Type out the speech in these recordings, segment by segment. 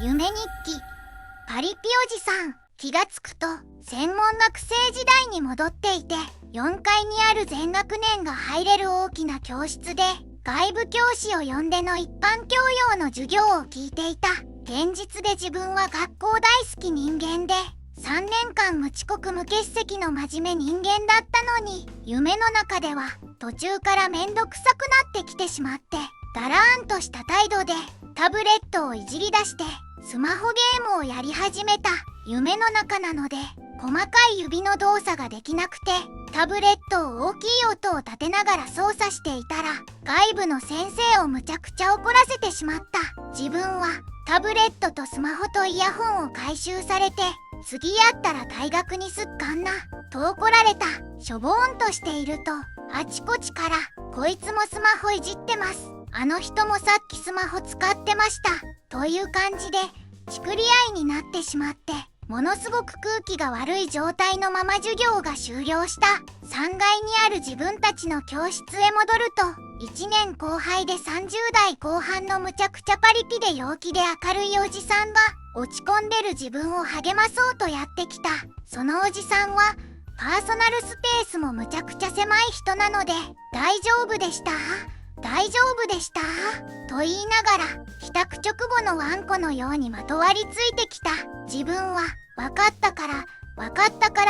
夢日記。パリピおじさん。気がつくと専門学生時代に戻っていて、4階にある全学年が入れる大きな教室で外部教師を呼んでの一般教養の授業を聞いていた。現実で自分は学校大好き人間で、3年間無遅刻無欠席の真面目人間だったのに、夢の中では途中からめんどくさくなってきてしまって、だらーんとした態度でタブレットをいじり出してスマホゲームをやり始めた。夢の中なので細かい指の動作ができなくて、タブレットを大きい音を立てながら操作していたら、外部の先生をむちゃくちゃ怒らせてしまった。自分はタブレットとスマホとイヤホンを回収されて、次やったら退学にすっかんなと怒られた。しょぼーんとしているとあちこちからこいつもスマホいじってます、あの人もさっきスマホ使ってましたという感じでチクり合いになってしまって、ものすごく空気が悪い状態のまま授業が終了した。3階にある自分たちの教室へ戻ると、1年後輩で30代後半のむちゃくちゃパリピで陽気で明るいおじさんが、落ち込んでる自分を励まそうとやってきた。そのおじさんはパーソナルスペースもむちゃくちゃ狭い人なので、大丈夫でした大丈夫でしたと言いながら、帰宅直後のワンコのようにまとわりついてきた。自分は分かったから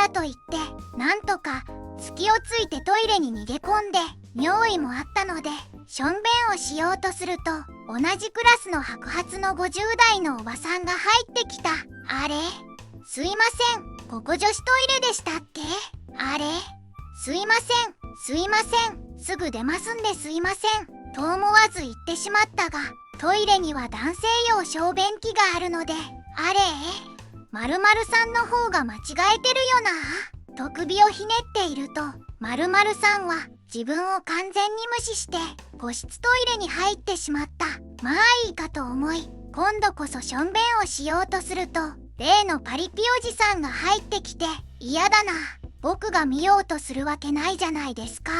と言って、なんとか隙をついてトイレに逃げ込んで、尿意もあったのでしょんべんをしようとすると、同じクラスの白髪の50代のおばさんが入ってきた。あれ、すいません、ここ女子トイレでしたっけ？あれ、すいません、すぐ出ますんですいませんと思わず言ってしまったが、トイレには男性用小便器があるので、あれ、〇〇さんの方が間違えてるよなと首をひねっていると、〇〇さんは自分を完全に無視して個室トイレに入ってしまった。まあいいかと思い、今度こそしょんべんをしようとすると、例のパリピおじさんが入ってきて、嫌だな、僕が見ようとするわけないじゃないですか、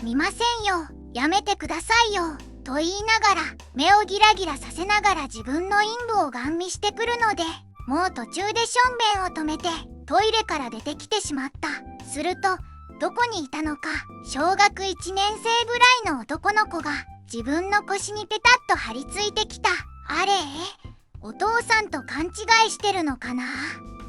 見ませんよ、やめてくださいよと言いながら、目をギラギラさせながら自分の陰部をガン見してくるので、もう途中でしょんべんを止めてトイレから出てきてしまった。するとどこにいたのか、小学1年生ぐらいの男の子が自分の腰にペタッと張り付いてきた。あれ、お父さんと勘違いしてるのかな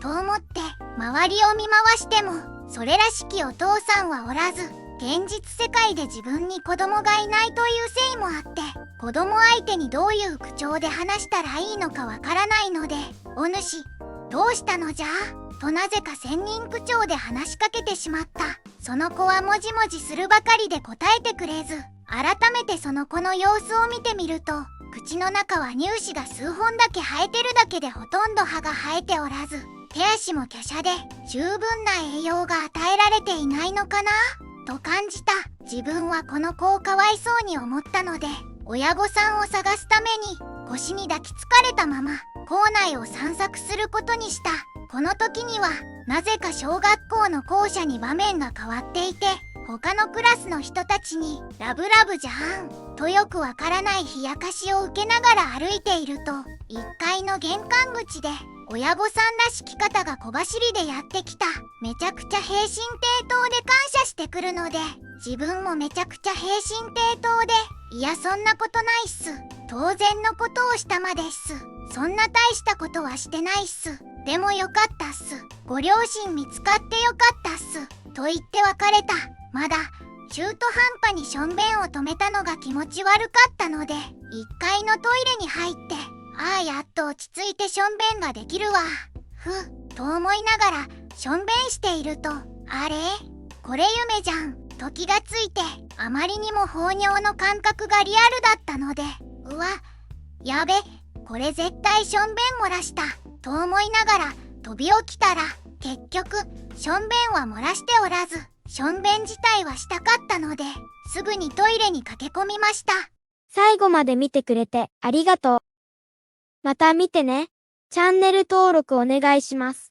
と思って周りを見回しても、それらしきお父さんはおらず、現実世界で自分に子供がいないというせいもあって、子供相手にどういう口調で話したらいいのかわからないので、お主どうしたのじゃとなぜか千人口調で話しかけてしまった。その子はもじもじするばかりで答えてくれず、改めてその子の様子を見てみると、口の中は乳歯が数本だけ生えてるだけでほとんど歯が生えておらず、手足も華奢で十分な栄養が与えられていないのかなと感じた。自分はこの子をかわいそうに思ったので、親御さんを探すために腰に抱きつかれたまま校内を散策することにした。この時にはなぜか小学校の校舎に場面が変わっていて、他のクラスの人たちにラブラブじゃんとよくわからない冷やかしを受けながら歩いていると、1階の玄関口で親御さんらしき方が小走りでやってきた。めちゃくちゃ平身低頭で感謝してくるので、自分もめちゃくちゃ平身低頭で、いやそんなことないっす、当然のことをしたまでっす、そんな大したことはしてないっす、でもよかったっす、ご両親見つかってよかったっすと言って別れた。まだ中途半端にしょんべんを止めたのが気持ち悪かったので、1階のトイレに入って、ああやっと落ち着いてしょんべんができるわと思いながらしょんべんしていると、あれ、これ夢じゃんと気がついて、あまりにも放尿の感覚がリアルだったので、うわ、やべ、これ絶対しょんべん漏らしたと思いながら飛び起きたら、結局しょんべんは漏らしておらず、しょんべん自体はしたかったので、すぐにトイレに駆け込みました。最後まで見てくれてありがとう。また見てね。チャンネル登録お願いします。